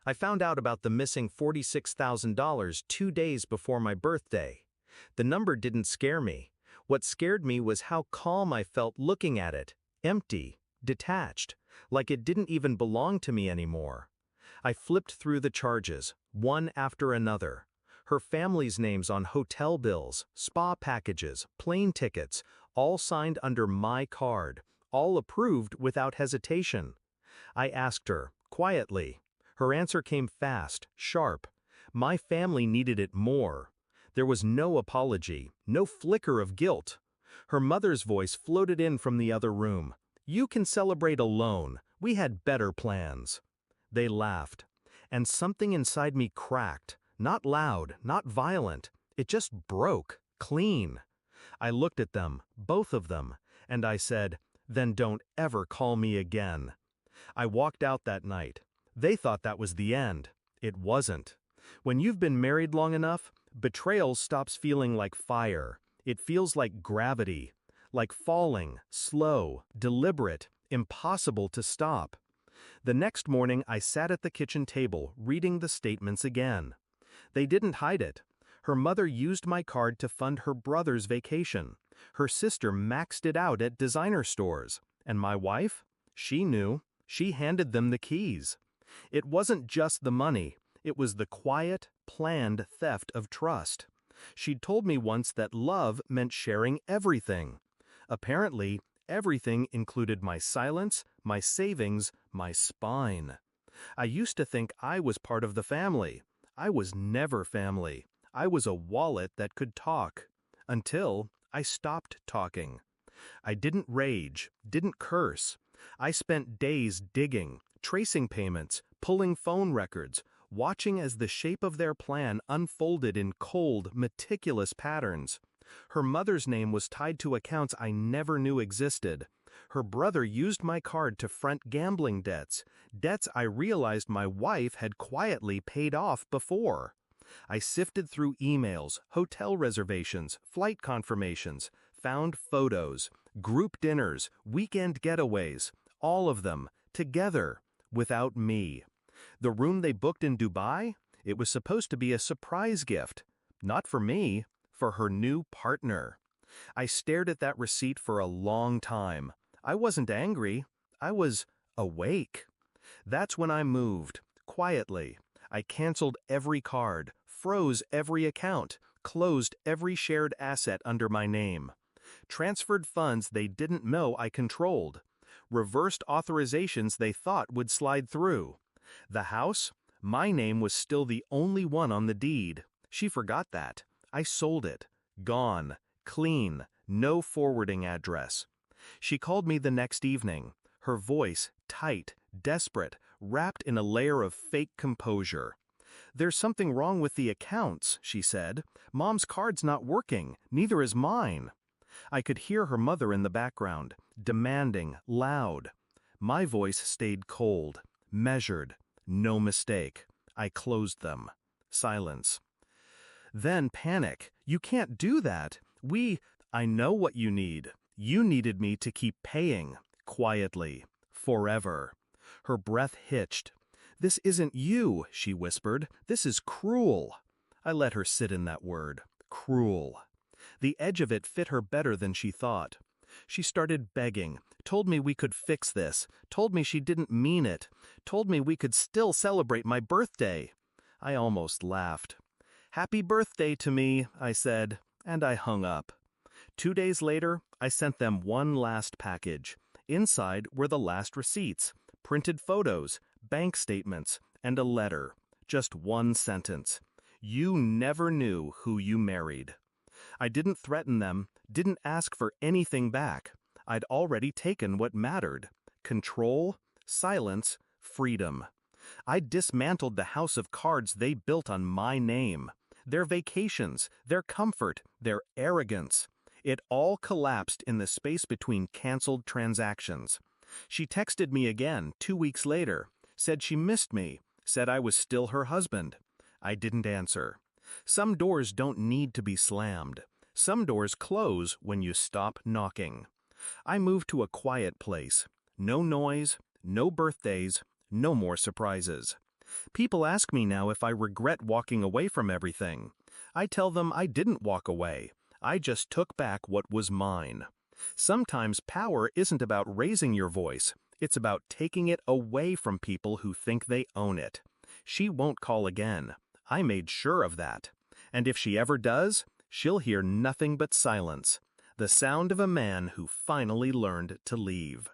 I found out about the missing $46,000 2 days before my birthday. The number didn't scare me. What scared me was how calm I felt looking at it, empty, detached, like it didn't even belong to me anymore. I flipped through the charges, one after another. Her family's names on hotel bills, spa packages, plane tickets, all signed under my card, all approved without hesitation. I asked her, quietly. Her answer came fast, sharp. My family needed it more. There was no apology, no flicker of guilt. Her mother's voice floated in from the other room. "You can celebrate alone. We had better plans." They laughed. And something inside me cracked. Not loud, not violent. It just broke, clean. I looked at them, both of them, and I said, "Then don't ever call me again." I walked out that night. They thought that was the end. It wasn't. When you've been married long enough, betrayal stops feeling like fire. It feels like gravity, like falling, slow, deliberate, impossible to stop. The next morning, I sat at the kitchen table, reading the statements again. They didn't hide it. Her mother used my card to fund her brother's vacation. Her sister maxed it out at designer stores. And my wife? She knew. She handed them the keys. It wasn't just the money. It was the quiet, planned theft of trust. She'd told me once that love meant sharing everything. Apparently, everything included my silence, my savings, my spine. I used to think I was part of the family. I was never family. I was a wallet that could talk. Until I stopped talking. I didn't rage, didn't curse. I spent days digging, tracing payments, pulling phone records, watching as the shape of their plan unfolded in cold, meticulous patterns. Her mother's name was tied to accounts I never knew existed. Her brother used my card to front gambling debts, debts I realized my wife had quietly paid off before. I sifted through emails, hotel reservations, flight confirmations, found photos, group dinners, weekend getaways, all of them, together, without me. The room they booked in Dubai? It was supposed to be a surprise gift. Not for me, for her new partner. I stared at that receipt for a long time. I wasn't angry. I was awake. That's when I moved, quietly. I canceled every card, froze every account, closed every shared asset under my name. Transferred funds they didn't know I controlled. Reversed authorizations they thought would slide through. The house? My name was still the only one on the deed. She forgot that. I sold it. Gone. Clean. No forwarding address. She called me the next evening. Her voice, tight, desperate, wrapped in a layer of fake composure. "There's something wrong with the accounts," she said. "Mom's card's not working. Neither is mine." I could hear her mother in the background, demanding, loud. My voice stayed cold, measured, no mistake. I closed them. Silence. Then panic. "You can't do that. I know what you need. You needed me to keep paying." Quietly. Forever. Her breath hitched. "This isn't you," she whispered. "This is cruel." I let her sit in that word. Cruel. The edge of it fit her better than she thought. She started begging, told me we could fix this, told me she didn't mean it, told me we could still celebrate my birthday. I almost laughed. "Happy birthday to me," I said, and I hung up. 2 days later, I sent them one last package. Inside were the last receipts, printed photos, bank statements, and a letter. Just one sentence. "You never knew who you married." I didn't threaten them, didn't ask for anything back. I'd already taken what mattered. Control, silence, freedom. I dismantled the house of cards they built on my name. Their vacations, their comfort, their arrogance. It all collapsed in the space between canceled transactions. She texted me again 2 weeks later, said she missed me, said I was still her husband. I didn't answer. Some doors don't need to be slammed. Some doors close when you stop knocking. I moved to a quiet place. No noise, no birthdays, no more surprises. People ask me now if I regret walking away from everything. I tell them I didn't walk away. I just took back what was mine. Sometimes power isn't about raising your voice. It's about taking it away from people who think they own it. She won't call again. I made sure of that. And if she ever does, she'll hear nothing but silence. The sound of a man who finally learned to leave.